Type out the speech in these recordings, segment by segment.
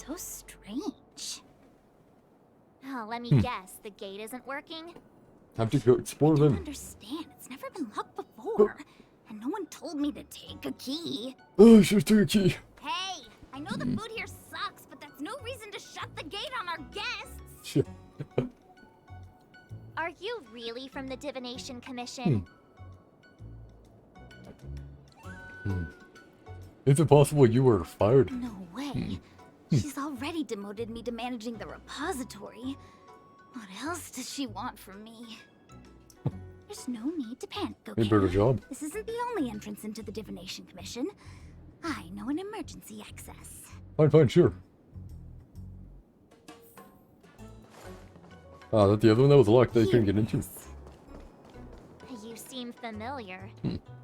So strange. Oh, let me guess. The gate isn't working? Have to go explore I don't them. understand. It's never been locked before. And no one told me to take a key. Oh, I should take a key. Hey, I know the food here sucks, but that's no reason to shut the gate on our guests. Shit. Are you really from the Divination Commission? Is it possible you were fired? No way. She's already demoted me to managing the repository. What else does she want from me? There's no need to panic, okay? Maybe better job. This isn't the only entrance into the Divination Commission. I know an emergency access. Fine, sure. Ah, that's the other one that was locked that you couldn't get into. You seem familiar.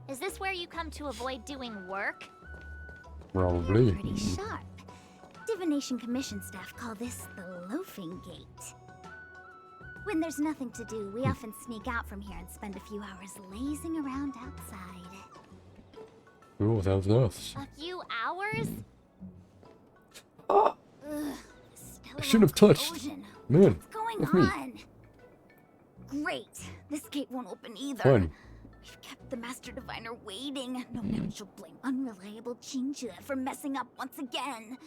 Is this where you come to avoid doing work? Probably. Pretty sharp. Divination Commission staff call this the loafing gate. When there's nothing to do, we often sneak out from here and spend a few hours lazing around outside. Cool, sounds nice. A few hours? Ugh, I shouldn't have touched. Ocean. Man, What's going that's me. on? Great. This gate won't open either. Fine. We've kept the Master Diviner waiting. No doubt she'll blame unreliable Chinchua for messing up once again.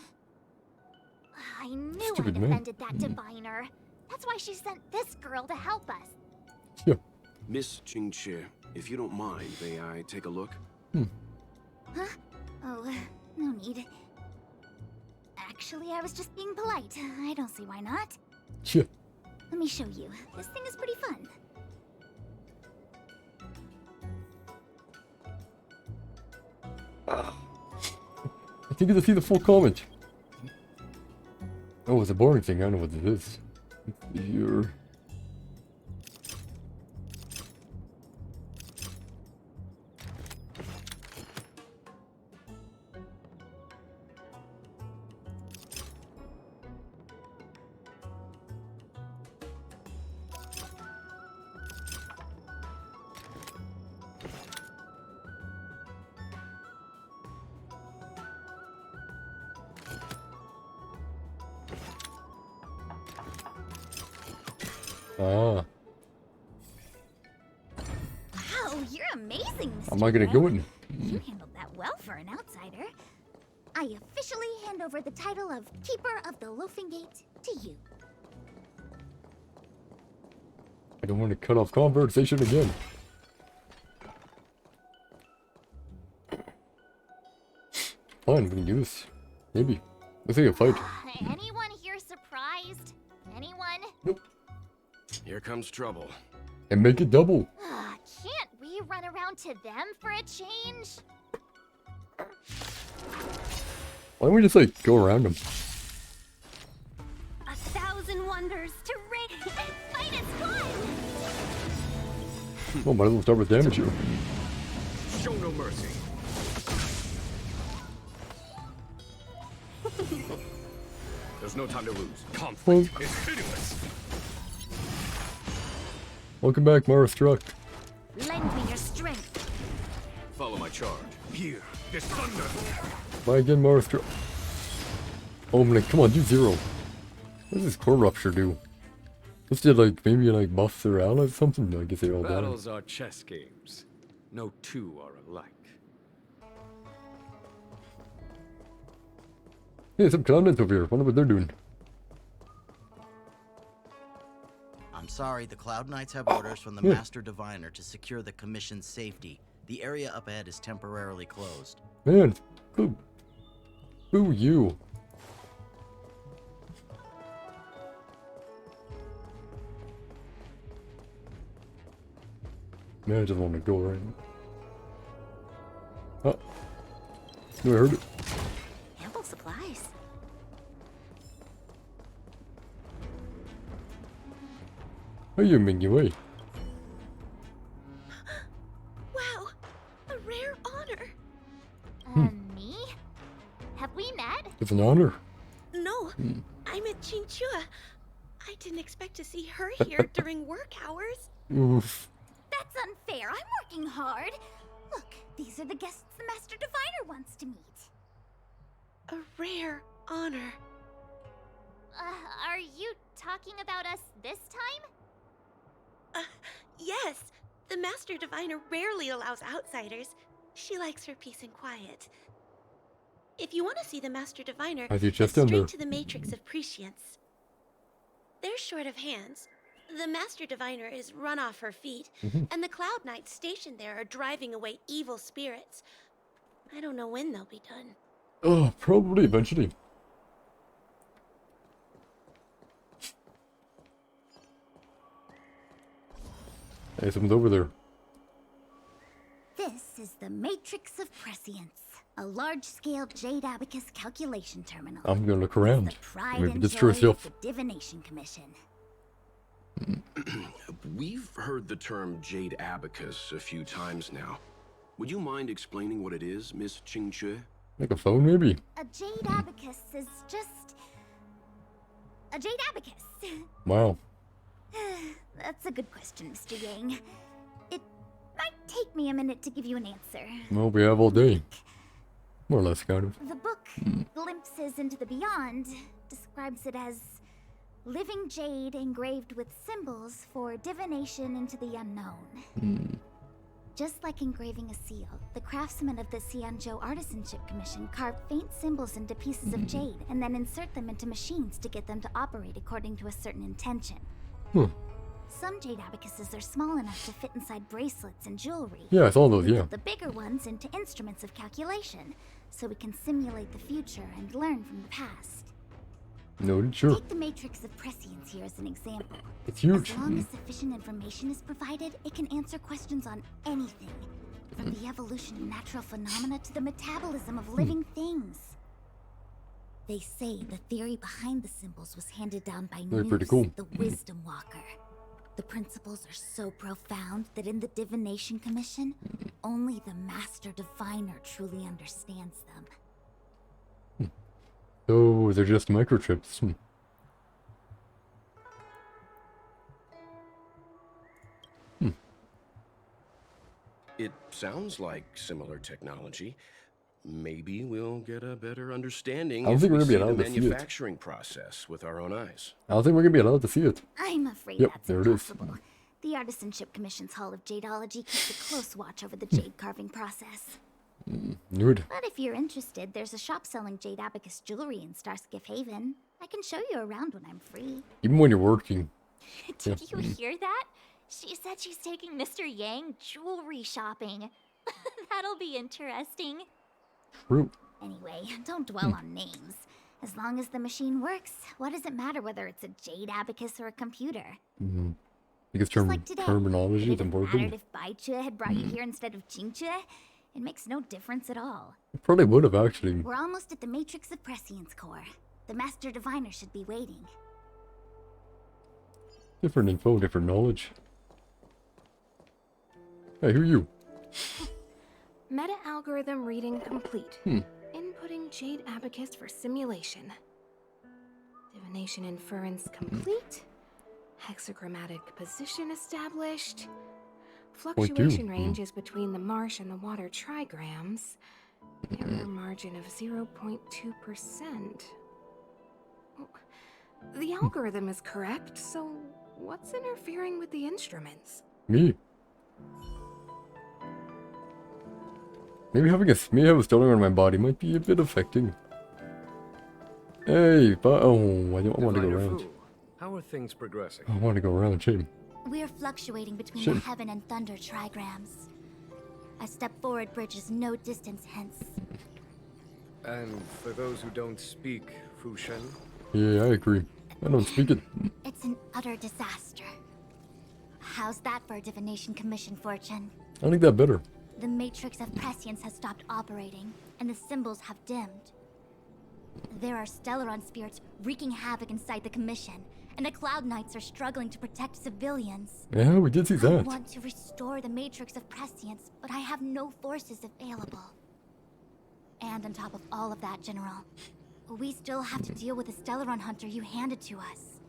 I knew Stupid I man. defended that diviner. That's why she sent this girl to help us. Yeah. Miss Qingqi, if you don't mind, may I take a look? Huh? Oh, no need. Actually, I was just being polite. I don't see why not. Yeah. Let me show you. This thing is pretty fun. I think you see the full comment. Oh, it's a boring thing. I know what it is. Here. Ah, Wow, you're amazing, Mr. how am I gonna Red. go in? You handled that well for an outsider. I officially hand over the title of Keeper of the Loafing Gate to you. I don't want to cut off conversation again. Fine, we can do this. Maybe. Let's take a fight. Anyone here surprised? Anyone? Nope. Here comes trouble. And make it double. Can't we run around to them for a change? Why don't we just like go around them? 1,000 wonders to fight is fun! Well, might as well start with damage here. Show no mercy. There's no time to lose. Conflict is pitiless. Welcome back, Mara Struck. Lend me your strength. Follow my charge. Here, this thunder. Bye again, Mara Struck. Oh man, come on, do 0. What does this core rupture do? This did like maybe like buff their allies or something. I guess they all died. Battles are chess games. No two are alike. Hey, some clownets over here. Wonder what they're doing. I'm sorry, the Cloud Knights have orders from the Master Diviner to secure the Commission's safety. The area up ahead is temporarily closed. Man, boo. Boo you. Man, I just want to go right now. Oh. No, I heard it. Ample supplies. How you making way? Wow, a rare honor. Me? Have we met? It's an honor. No, I met Chinchua. I didn't expect to see her here during work hours. Oof. That's unfair. I'm working hard. Look, these are the guests the Master Diviner wants to meet. A rare honor. Are you talking about us this time? Yes. The Master Diviner rarely allows outsiders. She likes her peace and quiet. If you want to see the Master Diviner, I think head just down there. straight to the Matrix of Prescience. They're short of hands. The Master Diviner is run off her feet, and the Cloud Knights stationed there are driving away evil spirits. I don't know when they'll be done. Oh, probably eventually. Hey, someone's over there. This is the Matrix of Prescience, a large-scale Jade Abacus calculation terminal. I'm gonna look around. The pride Maybe and destroy joy of stuff. the Divination Commission. We've heard the term Jade Abacus a few times now. Would you mind explaining what it is, Miss Qingque? Like a phone, maybe? A Jade Abacus is just... a Jade Abacus. Wow. That's a good question, Mr. Yang. It might take me a minute to give you an answer. Well, we have all day. More or less, kind of. The book, Glimpses into the Beyond, describes it as living jade engraved with symbols for divination into the unknown. Just like engraving a seal, the craftsmen of the Xianzhou Artisanship Commission carve faint symbols into pieces of jade and then insert them into machines to get them to operate according to a certain intention. Some jade abacuses are small enough to fit inside bracelets and jewelry. Yeah, I saw those, We yeah. put the bigger ones into instruments of calculation, so we can simulate the future and learn from the past. Noted, sure. Take the Matrix of Prescience here as an example. It's huge. As long as sufficient information is provided, it can answer questions on anything, from the evolution of natural phenomena to the metabolism of living things. They say the theory behind the symbols was handed down by They're Nous, pretty cool. the Wisdom Walker. The principles are so profound that in the Divination Commission, only the Master Diviner truly understands them. Oh, they're just microchips. It sounds like similar technology. Maybe we'll get a better understanding I don't if think we we're gonna be see the allowed to see it. manufacturing process with our own eyes. I don't think we're gonna be allowed to see it. I'm afraid Yep, that's there it is. impossible. The Artisanship Commission's Hall of Jadeology keeps a close watch over the jade carving process. Good. But if you're interested, there's a shop selling jade abacus jewelry in Starskiff Haven. I can show you around when I'm free. Even when you're working. Did you hear that? She said she's taking Mr. Yang jewelry shopping. That'll be interesting. True. Anyway, don't dwell on names. As long as the machine works, what does it matter whether it's a jade abacus or a computer? Because Just like today. terminology is It wouldn't have mattered important. if Baichue had brought you here instead of Qingchue. It makes no difference at all. It probably would have, actually. We're almost at the Matrix of Prescience core. The Master Diviner should be waiting. Different info, different knowledge. Hey, who are you? Meta-algorithm reading complete. Inputting Jade Abacus for simulation. Divination inference complete. Hexagrammatic position established. Fluctuation range is between the marsh and the water trigrams. Error margin of 0.2%. The algorithm is correct, so what's interfering with the instruments? Me. Maybe having a stellar on my body might be a bit affecting. Hey, but oh, I don't want to go Diviner around. Fu, how are things progressing? I want to go around, shame. We're fluctuating between Shit. the heaven and thunder trigrams. A step forward bridges no distance hence. And for those who don't speak Fushen, Yeah, I agree. I don't speak it. It's an utter disaster. How's that for a Divination Commission fortune? I like that better. The Matrix of Prescience has stopped operating, and the symbols have dimmed. There are Stellaron spirits wreaking havoc inside the Commission, and the Cloud Knights are struggling to protect civilians. Yeah, we did see I that. want to restore the Matrix of Prescience, but I have no forces available. And on top of all of that, General, we still have to deal with the Stellaron hunter you handed to us.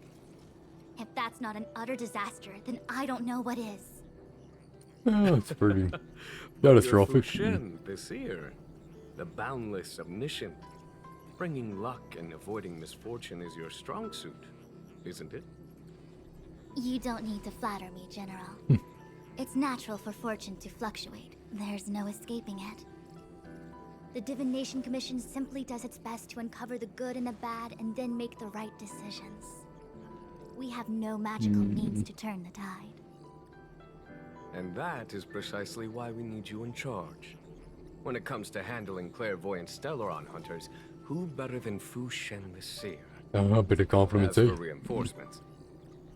If that's not an utter disaster, then I don't know what is. Ah, it's pretty you're catastrophic. Fushen, the seer, the boundless omniscient. Bringing luck and avoiding misfortune is your strong suit, isn't it? You don't need to flatter me, General. It's natural for fortune to fluctuate. There's no escaping it. The Divination Commission simply does its best to uncover the good and the bad and then make the right decisions. We have no magical means to turn the tide. And that is precisely why we need you in charge. When it comes to handling clairvoyant Stellaron hunters, who better than Fu Shen the Seer? A bit of compliments, As eh? for reinforcements,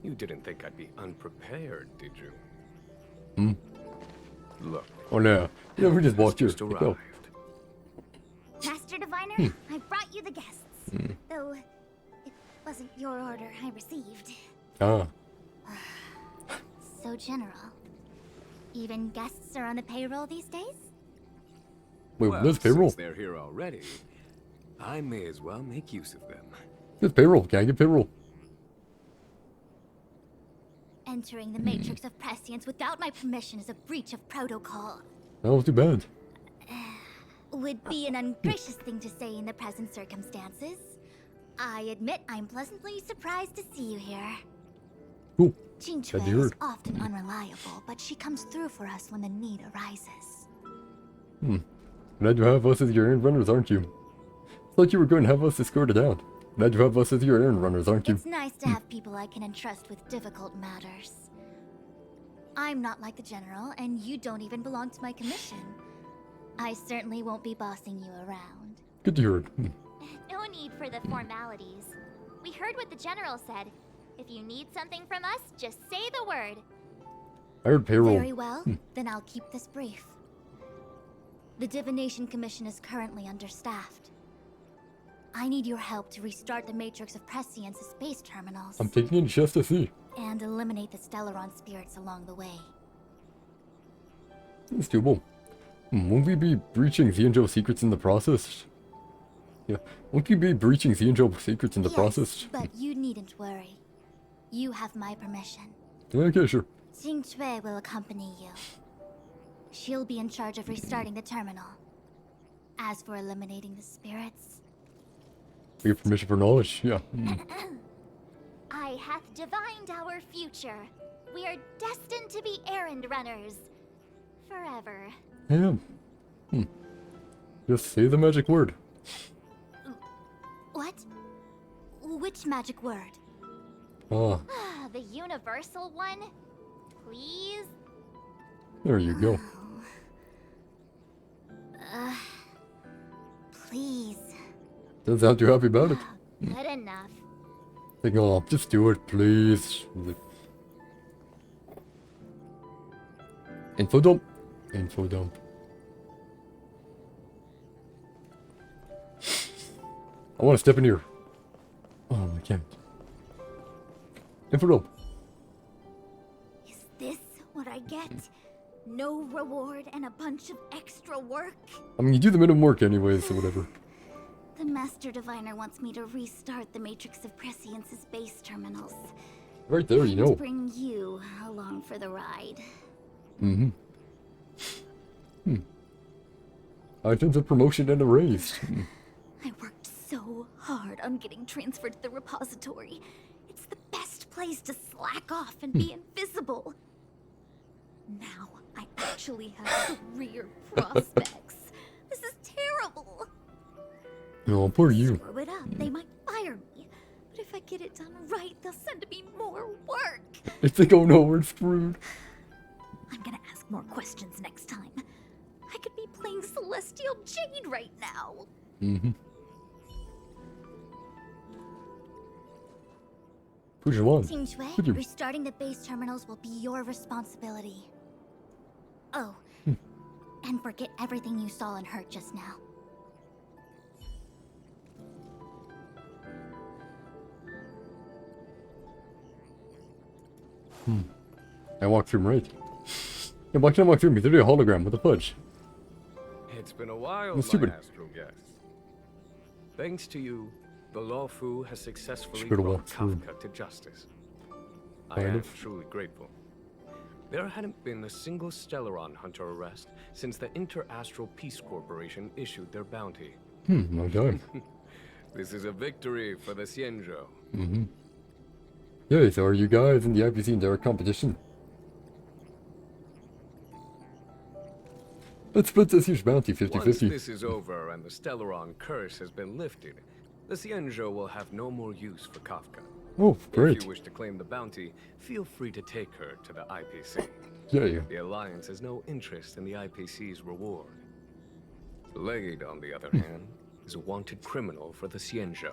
you didn't think I'd be unprepared, did you? Look. Oh no. Yeah, we just walked here. Just Go. arrived. Master Diviner, I brought you the guests. Though, it wasn't your order I received. Ah. So, General, even guests are on the payroll these days? Wait, Well, there's payroll. since they're here already, I may as well make use of them. There's payroll. Can I get payroll? Entering the Matrix of Prescience without my permission is a breach of protocol. That was too bad. Would be an ungracious thing to say in the present circumstances. I admit I'm pleasantly surprised to see you here. Cool. Jing Glad Chue to hear is it. often unreliable, but she comes through for us when the need arises. Glad you have us as your errand runners, aren't you? Thought you were going to have us escorted out. Glad you have us as your errand runners, aren't you? It's nice to have people I can entrust with difficult matters. I'm not like the General, and you don't even belong to my commission. I certainly won't be bossing you around. Good to hear it. No need for the formalities. We heard what the General said. If you need something from us, just say the word. I heard payroll. Very well, then I'll keep this brief. The Divination Commission is currently understaffed. I need your help to restart the Matrix of Prescience's space terminals I'm taking it just to see. and eliminate the Stellaron spirits along the way. It's doable. Won't we be breaching Xianzhou secrets in the process? Yeah. Won't you be breaching Xianzhou secrets in the Yes, process? but you needn't worry. You have my permission. Okay, sure. Jing Chue will accompany you. She'll be in charge of restarting the terminal. As for eliminating the spirits, We have permission for knowledge. Yeah. I hath divined our future. We are destined to be errand runners. Forever. Yeah. Just say the magic word. what? Which magic word? Ah, The universal one? Please? there you go. Please. Doesn't sound too happy about it. Good enough. Like, oh, just do it, please. Like, info dump. Info dump. I want to step in here. Oh, I can't. Info dump. Is this what I get? No reward and a bunch of extra work? I mean, you do the minimum work anyways, so whatever. The Master Diviner wants me to restart the Matrix of Prescience's base terminals. Right there, you know. And bring you along for the ride. Items of promotion and a raise. I worked so hard on getting transferred to the repository. It's the best place to slack off and be invisible. Now I actually have career prospects. This is terrible. Oh, poor you. Screw it up, they might fire me. But if I get it done right, they'll send me more work. If they go no, we're screwed. I'm gonna ask more questions next time. I could be playing Celestial Jade right now. Push it on. Jing Could you- Chue, restarting the base terminals will be your responsibility. Oh, and forget everything you saw and heard just now. I walked through him right. Yeah, why can't I walk through me? They're a hologram. What the fudge? It's been a while, That's stupid. my astral guests. Thanks to you, the Law Fu has successfully Should have brought walked through. Kafka to justice. I Kind am of. truly grateful. There hadn't been a single Stellaron hunter arrest since the Interastral Peace Corporation issued their bounty. My god. This is a victory for the Xianzhou. Mm-hmm. Yeah, so are you guys in the IPC in direct competition? Let's split this huge bounty 50-50. Once this is over and the Stellaron curse has been lifted, the Xianzhou will have no more use for Kafka. Oh, great. If you wish to claim the bounty, feel free to take her to the IPC. Yeah. The Alliance has no interest in the IPC's reward. Blade, on the other hand, is a wanted criminal for the Xianzhou.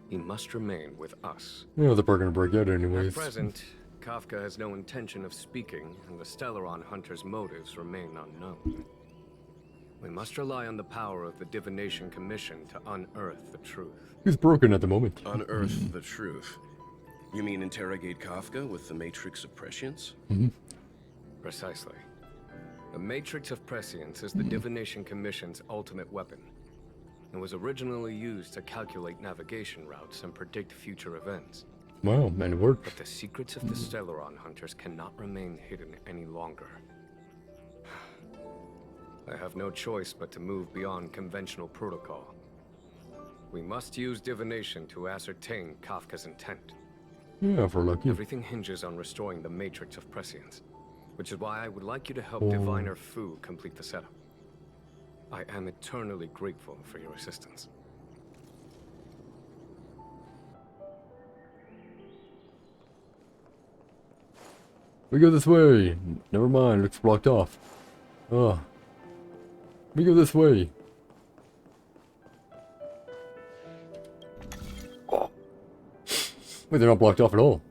He must remain with us. Yeah, they're gonna break out anyways. At present, Kafka has no intention of speaking, and the Stellaron hunter's motives remain unknown. We must rely on the power of the Divination Commission to unearth the truth. He's broken at the moment. Unearth the truth. You mean interrogate Kafka with the Matrix of Prescience? Precisely. The Matrix of Prescience is the Divination Commission's ultimate weapon. It was originally used to calculate navigation routes and predict future events. Wow, man, it worked. But the secrets of the Stellaron hunters cannot remain hidden any longer. I have no choice but to move beyond conventional protocol. We must use divination to ascertain Kafka's intent. Yeah, if we're lucky. Everything hinges on restoring the Matrix of Prescience, which is why I would like you to help Diviner Fu complete the setup. I am eternally grateful for your assistance. We go this way. Never mind, looks blocked off. Ah. We go this way. Oh. Wait, they're not blocked off at all.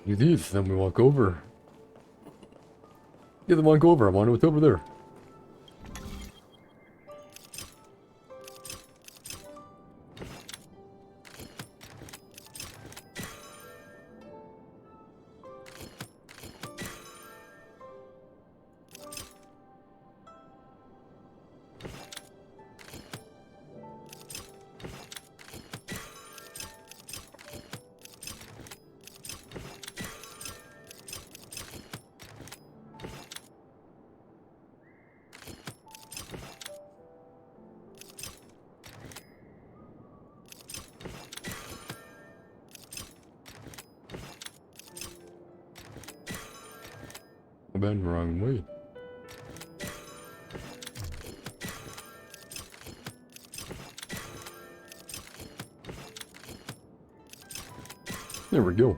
Do these, then we walk over. Yeah, then walk over. I want to know what's over there. I went the wrong way. There we go.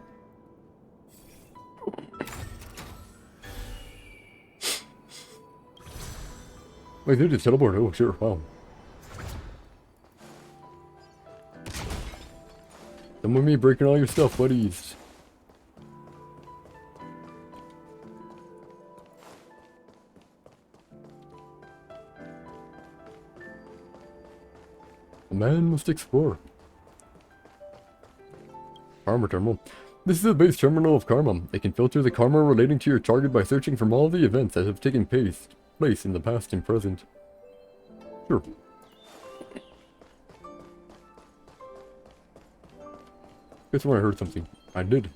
Wait, they just teleport. Oh, sure. Wow. Come with me, breaking all your stuff, buddies. A man must explore. Karma terminal. This is the base terminal of Karma. It can filter the karma relating to your target by searching from all the events that have taken place in the past and present. Sure. Guess when I heard something. I did.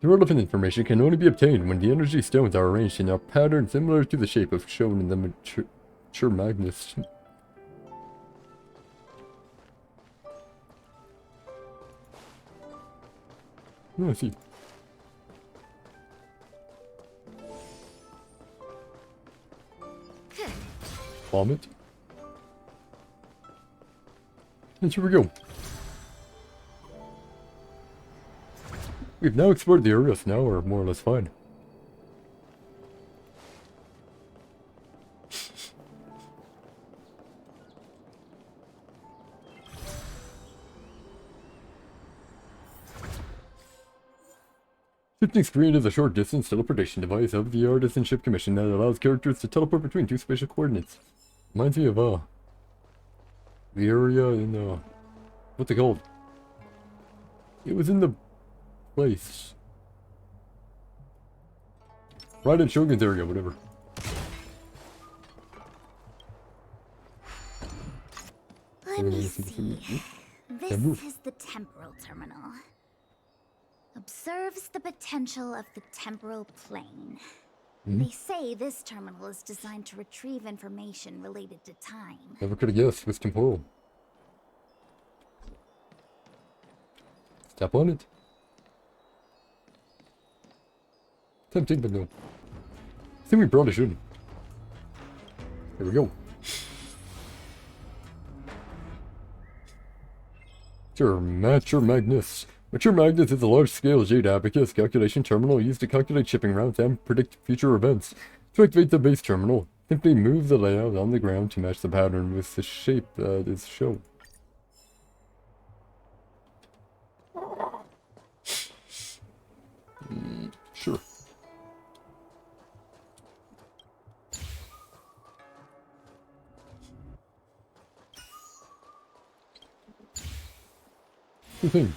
The relevant information can only be obtained when the energy stones are arranged in a pattern similar to the shape of shown in the mature magnets. Oh, I see. Vomit. And here we go. We've now explored the area, so now we're more or less fine. Shifting screen is a short distance teleportation device of the Artisan Ship Commission that allows characters to teleport between two spatial coordinates. Reminds me of the area in what's it called? It was in the place. Right in Shogun's area, whatever. Let me see. This is the temporal terminal. Observes the potential of the temporal plane. They say this terminal is designed to retrieve information related to time. Never could have guessed. It was temporal. Tap on it. Tempting, but no. I think we probably shouldn't. There we go. Sure, Mature Magnus. Mature Magnus is a large-scale Jade Abacus calculation terminal used to calculate shipping routes and predict future events. To activate the base terminal, simply move the layout on the ground to match the pattern with the shape that is shown. Sure. Good thing.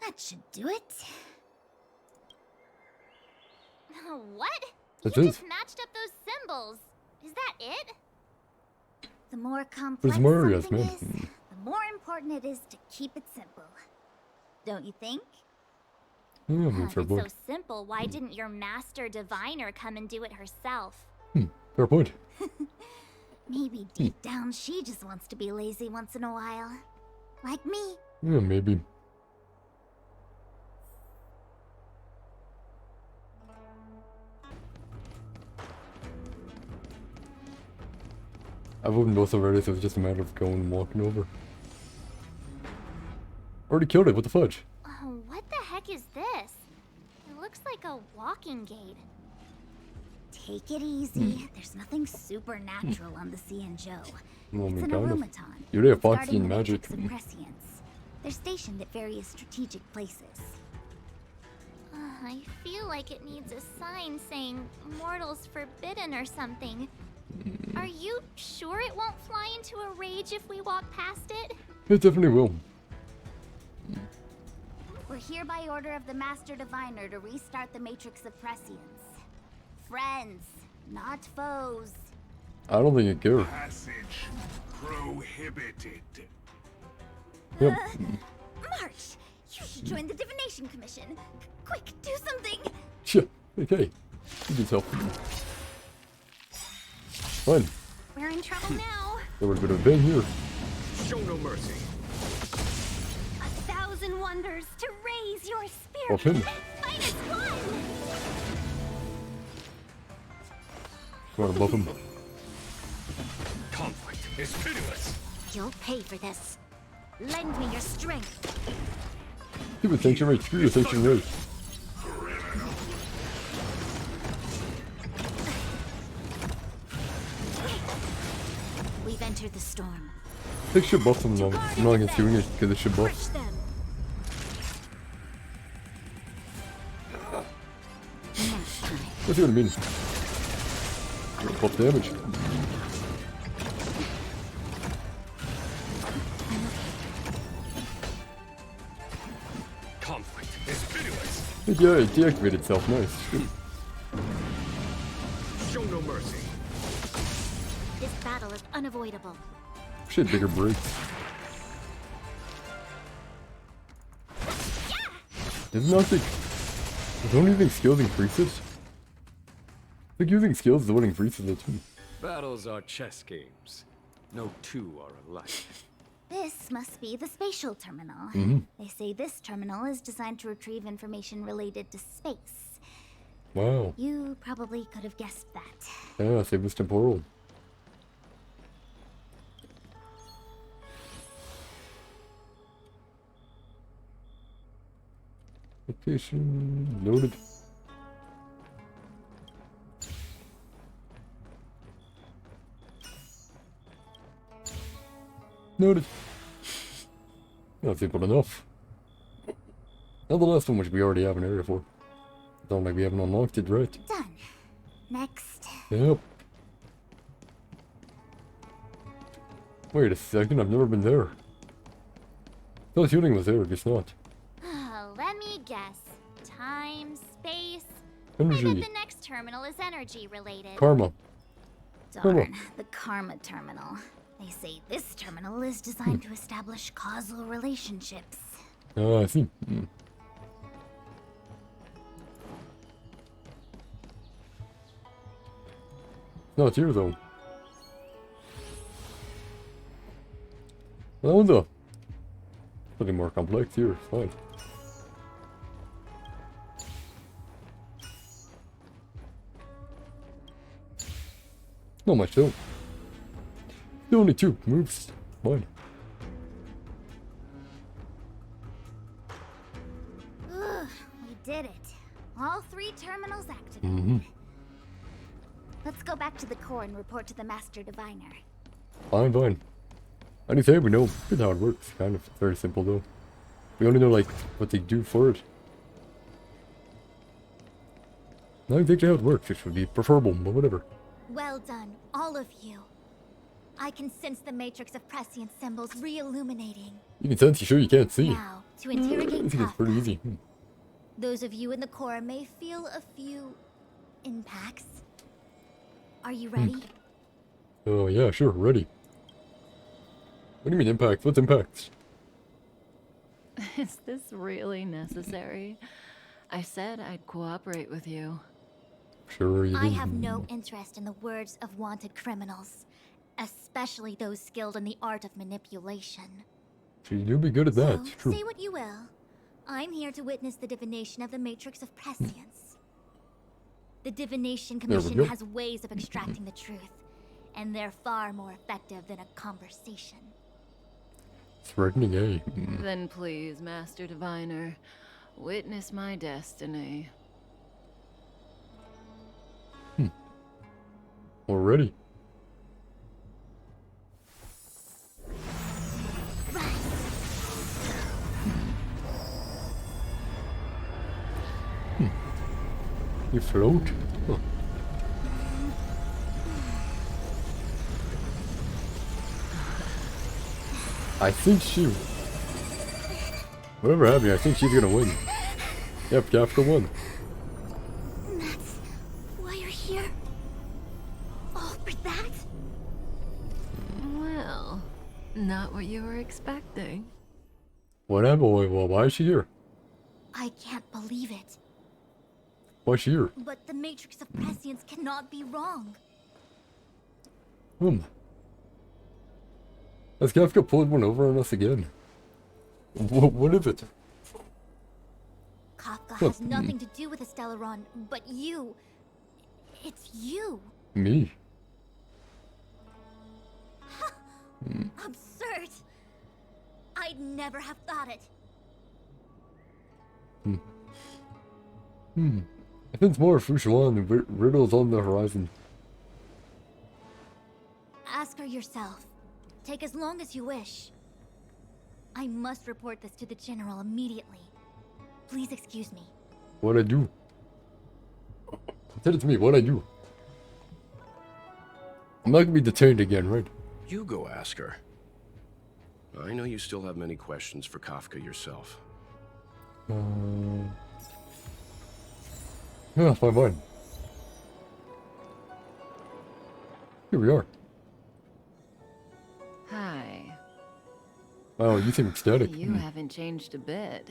That should do it. What? That's You it. just matched up those symbols. Is that it? The more complex more areas, something man. is, the more important it is to keep it simple. Don't you think? Yeah, If fair it's point. so simple, why didn't your master diviner come and do it herself? Fair point. Maybe deep down she just wants to be lazy once in a while. Like me. Yeah, maybe. I wouldn't also ready, so it was just a matter of going and walking over. Already killed it, what the fudge? What the heck is this? It looks like a walking gate. Take it easy. There's nothing supernatural on the Joe. Well, I It's mean, an kind of. aromaton. You already have Guarding Foxy and the magic. matrix of prescience. They're stationed at various strategic places. I feel like it needs a sign saying mortals forbidden or something. Are you sure it won't fly into a rage if we walk past it? It definitely will. We're here by order of the Master Diviner to restart the Matrix of Prescience. Friends, not foes. I don't think it cares. Passage prohibited. Yep. March, you should join the Divination Commission. Quick, do something. Yeah, okay. You can tell. Fine. We're in trouble now. There would have been here. Show no mercy. 1,000 wonders to raise your spirit. Off him. Fight as one. Come on, buff him. Conflict is pitiless. You'll pay for this. Lend me your strength. Screw attention rate, screw attention rate. We've entered the storm. They should buff them now. I'm not against doing it because it should buff. Crush them. Nap time. I see what I mean. Buff damage. Conflict is pitiless. Yeah, it deactivated itself. Nice. Good. Show no mercy. This battle is unavoidable. Shit, bigger breaks. Does not think. Don't you think skills increases? I think using skills is what increases it too. Battles are chess games. No two are alike. This must be the spatial terminal. They say this terminal is designed to retrieve information related to space. Wow. You probably could have guessed that. Yeah, save was temporal. Location loaded. Noted. Not simple enough. Now the last one, which we already have an area for. Don't like we haven't unlocked it, right? Done. Next. Yep. Wait a second, I've never been there. No, shooting was there, guess not. Let me guess. Time, space. Energy. I bet the next terminal is energy related. Karma. Darn, the Karma Terminal. They say this terminal is designed to establish causal relationships. Ah, I see. No, it's here though. Oh no. Pretty more complex here, it's fine. Not much though. Only 2 moves. Fine. Ugh, we did it. All 3 terminals activated. Let's go back to the core and report to the Master Diviner. Fine, fine. Anything we know a bit how it works. Kind of very simple though. We only know like what they do for it. Not exactly how it works, which would be preferable, but whatever. Well done, all of you. I can sense the matrix of prescient symbols re-illuminating. You can sense, you sure you can't see. Now, to interrogate I think it's pretty easy. Those of you in the core may feel a few impacts. Are you ready? Oh yeah, sure, ready. What do you mean impact? What's impacts? Is this really necessary? I said I'd cooperate with you. Sure you I do. have no interest in the words of wanted criminals, especially those skilled in the art of manipulation. So you'll be good at that, So, true. say what you will. I'm here to witness the divination of the matrix of prescience. The Divination There we Commission go. has ways of extracting the truth, and they're far more effective than a conversation. Threatening, eh? Then please, Master Diviner, witness my destiny. Already. You float? Huh. I think she... Whatever happened, I think she's gonna win. Yep, Kafka won. That's why you're here? All for that? Well, not what you were expecting. What happened? Well, why is she here? I can't believe it. Why is she here? But the matrix of prescience cannot be wrong. Has Kafka pulled one over on us again? What is it? Kafka has nothing to do with Stellaron, but you. It's you. Me? Absurd. I'd never have thought it. I think it's more Fushuan and riddles on the horizon. Ask her yourself. Take as long as you wish. I must report this to the General immediately. Please excuse me. What I do? Tell it to me, what I do? I'm not gonna be detained again, right? You go ask her. I know you still have many questions for Kafka yourself. Yeah, fine. Here we are. Hi. Wow, you seem ecstatic. You haven't changed a bit.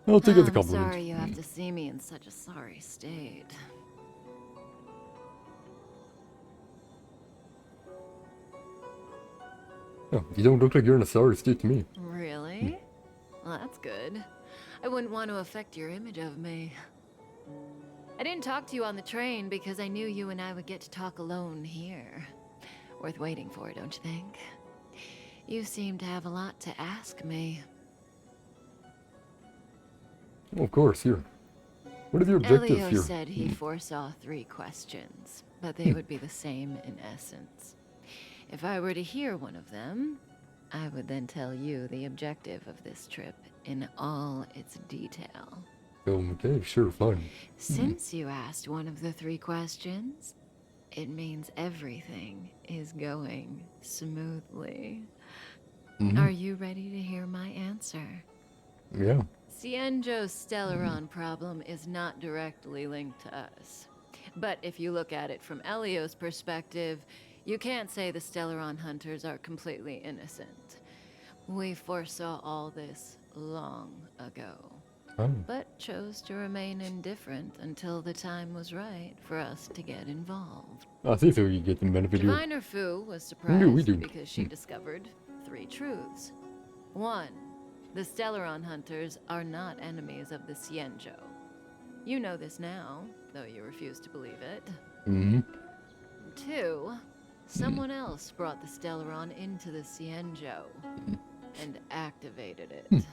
I'll take it as a I'm compliment. sorry you have to see me in such a sorry state. Yeah, you don't look like you're in a sorry state to me. Really? Well, that's good. I wouldn't want to affect your image of me. I didn't talk to you on the train because I knew you and I would get to talk alone here. Worth waiting for, don't you think? You seem to have a lot to ask me. Oh, of course, here. What are your objectives Elio here? said he foresaw 3 questions, but they would be the same in essence. If I were to hear one of them, I would then tell you the objective of this trip in all its detail. Okay, sure, fine. Since you asked one of the 3 questions, it means everything is going smoothly. Are you ready to hear my answer? Yeah. Cienjo's Stellaron problem is not directly linked to us. But if you look at it from Elio's perspective, you can't say the Stellaron hunters are completely innocent. We foresaw all this long ago, but chose to remain indifferent until the time was right for us to get involved. I see, so you get the benefit here. Diviner Fu was surprised because she discovered 3 truths. 1. The Stellaron hunters are not enemies of the Cienjo. You know this now, though you refuse to believe it. 2. Someone else brought the Stellaron into the Cienjo and activated it.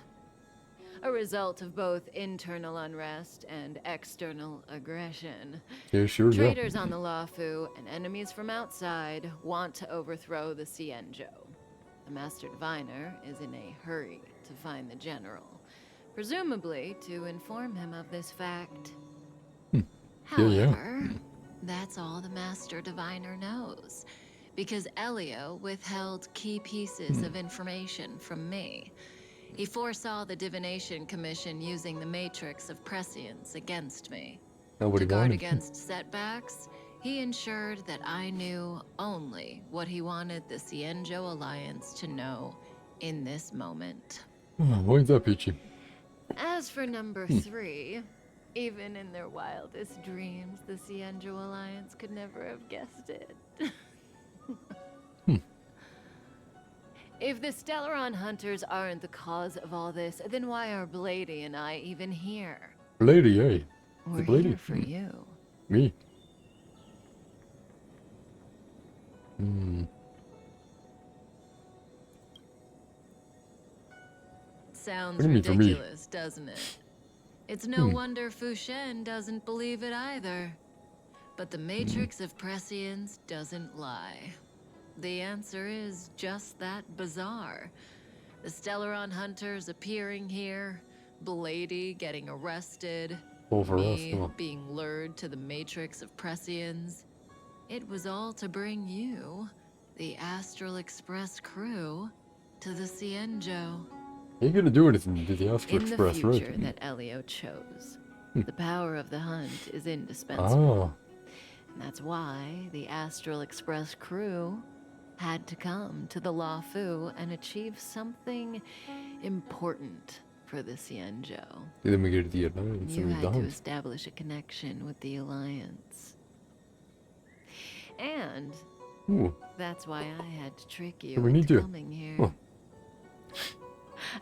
A result of both internal unrest and external aggression. Yeah, sure, Traitors on the Luofu and enemies from outside want to overthrow the Cienjo. The Master Diviner is in a hurry to find the General, presumably to inform him of this fact. However, that's all the Master Diviner knows, because Elio withheld key pieces of information from me. He foresaw the Divination Commission using the matrix of prescience against me. To guard against setbacks, he ensured that I knew only what he wanted the Cienjo Alliance to know in this moment. Why is that, Peachy? As for number 3, even in their wildest dreams, the Cienjo Alliance could never have guessed it. If the Stellaron hunters aren't the cause of all this, then why are Blady and I even here? Blady, eh? We're here for you. Me? Sounds ridiculous, doesn't it? It's no wonder Fu Shen doesn't believe it either. But the matrix of prescience doesn't lie. The answer is just that bizarre. The Stellaron hunters appearing here, Blady getting arrested, me being lured to the matrix of prescience. It was all to bring you, the Astral Express crew, to the Cienjo. You're gonna do anything to the Astral Express, right? In the future that Elio chose, the power of the hunt is indispensable. And that's why the Astral Express crew had to come to the Luofu and achieve something important for the Cienjo. Then we get to the Alliance. You had to establish a connection with the Alliance. And that's why I had to trick you into coming here.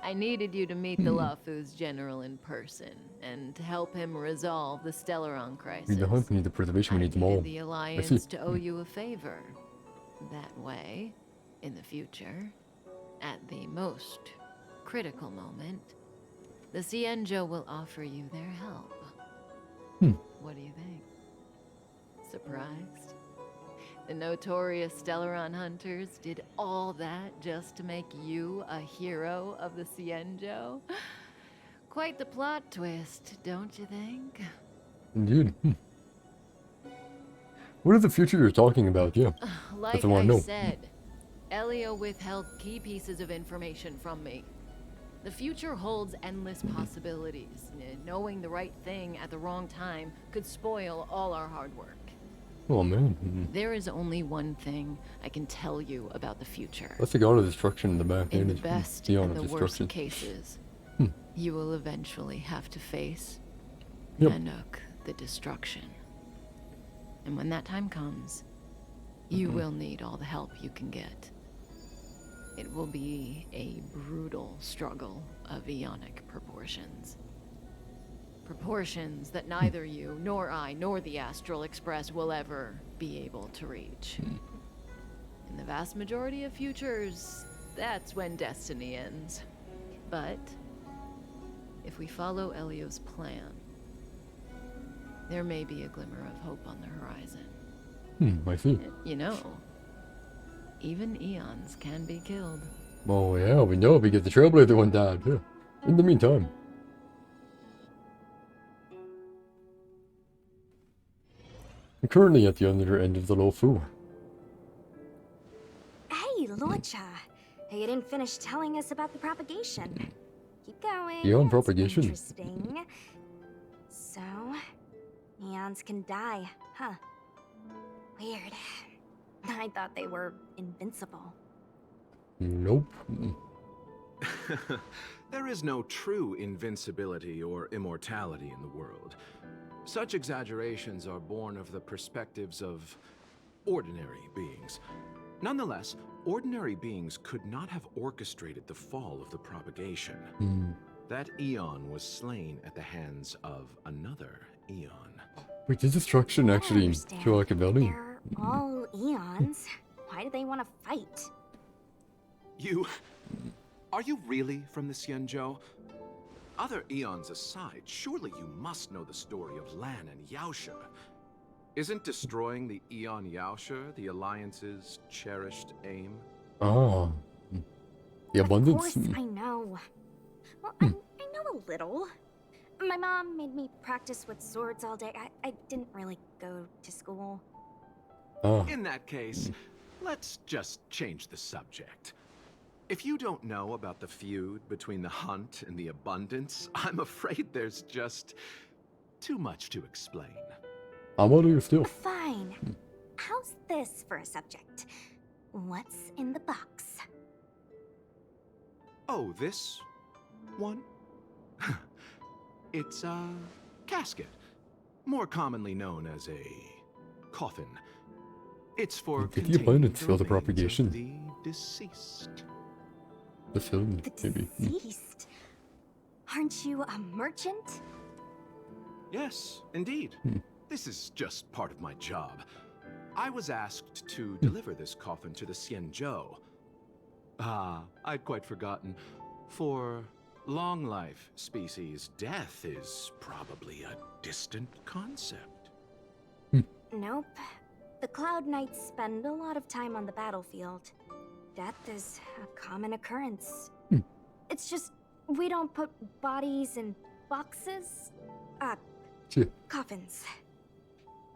I needed you to meet the Luofu's general in person and to help him resolve the Stellaron crisis. The hunt, we need the preservation, we need them all. The Alliance to owe you a favor. That way, in the future, at the most critical moment, the Cienjo will offer you their help. What do you think? Surprised? The notorious Stellaron hunters did all that just to make you a hero of the Cienjo? Quite the plot twist, don't you think? Indeed. What is the future you're talking about? Yeah. Like I said, Elio withheld key pieces of information from me. The future holds endless possibilities. Knowing the right thing at the wrong time could spoil all our hard work. Oh man. There is only one thing I can tell you about the future. Let's take all the destruction in the back. In the best and the worst cases, you will eventually have to face Nanook, the destruction. And when that time comes, you will need all the help you can get. It will be a brutal struggle of Aeonic proportions. Proportions that neither you, nor I, nor the Astral Express will ever be able to reach. In the vast majority of futures, that's when destiny ends. But if we follow Elio's plan, there may be a glimmer of hope on the horizon. I see. You know, even eons can be killed. Oh yeah, we know because the Trailblazer one died. Yeah. In the meantime. I'm currently at the other end of the Lofu. Hey, Luocha. Hey, you didn't finish telling us about the propagation. Keep going. Eon It's propagation. interesting. So, eons can die, huh? Weird. I thought they were invincible. Nope. There is no true invincibility or immortality in the world. Such exaggerations are born of the perspectives of ordinary beings. Nonetheless, ordinary beings could not have orchestrated the fall of the propagation. That eon was slain at the hands of another eon. Wait, does destruction I actually understand. kill like a building? They're all eons. Why do they want to fight? Are you really from the Xianzhou? Other eons aside, surely you must know the story of Lan and Yaoshe. Isn't destroying the Eon Yaoshe the Alliance's cherished aim? Ah. The abundance. Of course I know. Well, I know a little. My mom made me practice with swords all day. I didn't really go to school. Ah. In that case, let's just change the subject. If you don't know about the feud between the Hunt and the Abundance, I'm afraid there's just too much to explain. I'm out of your still. Fine. How's this for a subject? What's in the box? Oh, this one? It's a casket, more commonly known as a coffin. It's for Did the containing abundance the feel the remains of propagation? the deceased. The film, The maybe. deceased. Aren't you a merchant? Yes, indeed. This is just part of my job. I was asked to deliver this coffin to the Xianzhou. I'd quite forgotten. For long life species, death is probably a distant concept. Nope. The Cloud Knights spend a lot of time on the battlefield. Death is a common occurrence. It's just we don't put bodies in boxes. Coffins.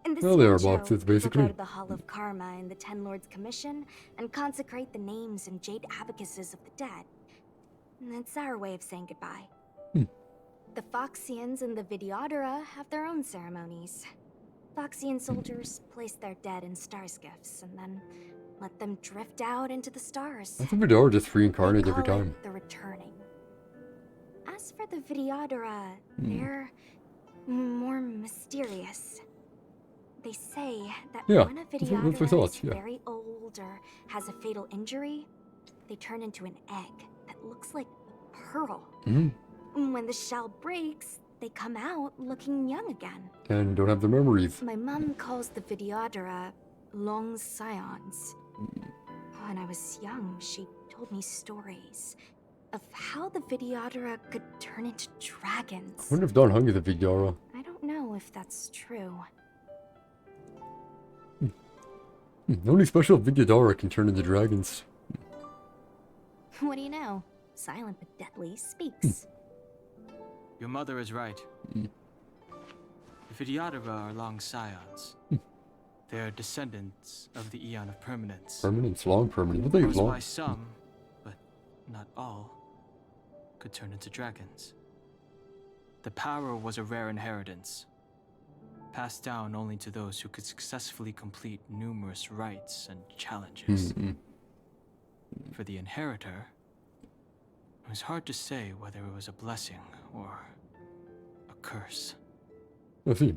In the Well, they are Xianzhou, boxes, people basically. go to the Hall of Karma in the Ten Lords Commission and consecrate the names and jade abacuses of the dead. And it's our way of saying goodbye. The Foxians and the Videodora have their own ceremonies. Foxian soldiers place their dead in star skiffs and then let them drift out into the stars. I think we are just They reincarnate every call it time. the returning. As for the Videodora, they're more mysterious. They say that Yeah, when a that's what we Videodora thought, is yeah. very old or has a fatal injury, they turn into an egg that looks like pearl. When the shell breaks, they come out looking young again. And don't have the memories. My mom calls the Videodora long scions. When I was young, she told me stories of how the Videodora could turn into dragons. I wonder if Don Hung is a Vigara. I don't know if that's true. Only special Vigidara can turn into dragons. What do you know? Silent but deadly speaks. Your mother is right. The Videodora are long scions. They are descendants of the Eon of Permanence. Permanence, long permanence. What do you That was long? why some, but not all, could turn into dragons. The power was a rare inheritance, passed down only to those who could successfully complete numerous rites and challenges. For the inheritor, it was hard to say whether it was a blessing or a curse. I see.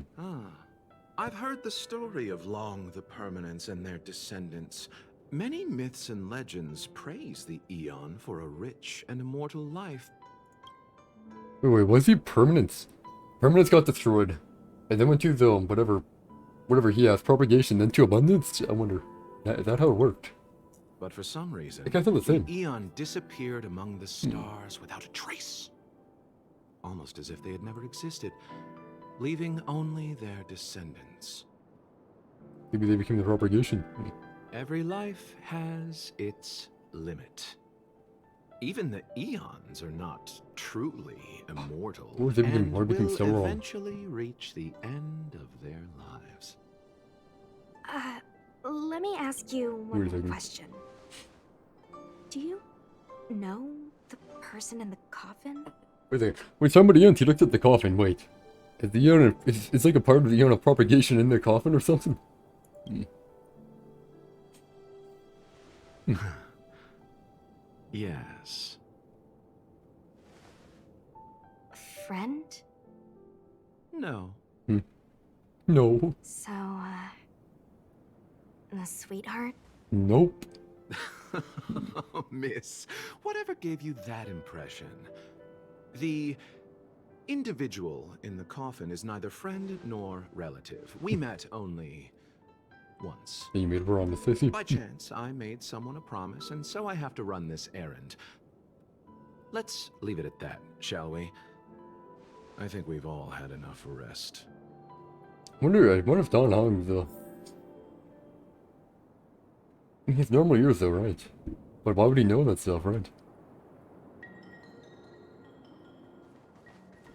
I've heard the story of Long the Permanence and their descendants. Many myths and legends praise the Eon for a rich and immortal life. Wait, was he Permanence? Permanence got destroyed. And then went to the, whatever he has, propagation, then to abundance? I wonder, is that how it worked? But for some reason, I guess they're the same. Eon disappeared among the stars without a trace. Almost as if they had never existed, leaving only their descendants. Maybe they became the propagation. Every life has its limit. Even the eons are not truly immortal, What was it even- and why did it become will so wrong? eventually reach the end of their lives. Let me ask you Wait a one second. question. Do you know the person in the coffin? Wait a second. Wait, somebody else, he looked at the coffin, wait. Is the urn, it's like a part of the urn of propagation in the coffin or something? Yes. Friend? No. No. So, a sweetheart? Nope. Miss, whatever gave you that impression? The individual in the coffin is neither friend nor relative. We met only once. You made a promise, I see. By chance, I made someone a promise, and so I have to run this errand. Let's leave it at that, shall we? I think we've all had enough rest. I wonder if Don Hong's, his normal ears though, right? But why would he know that stuff, right?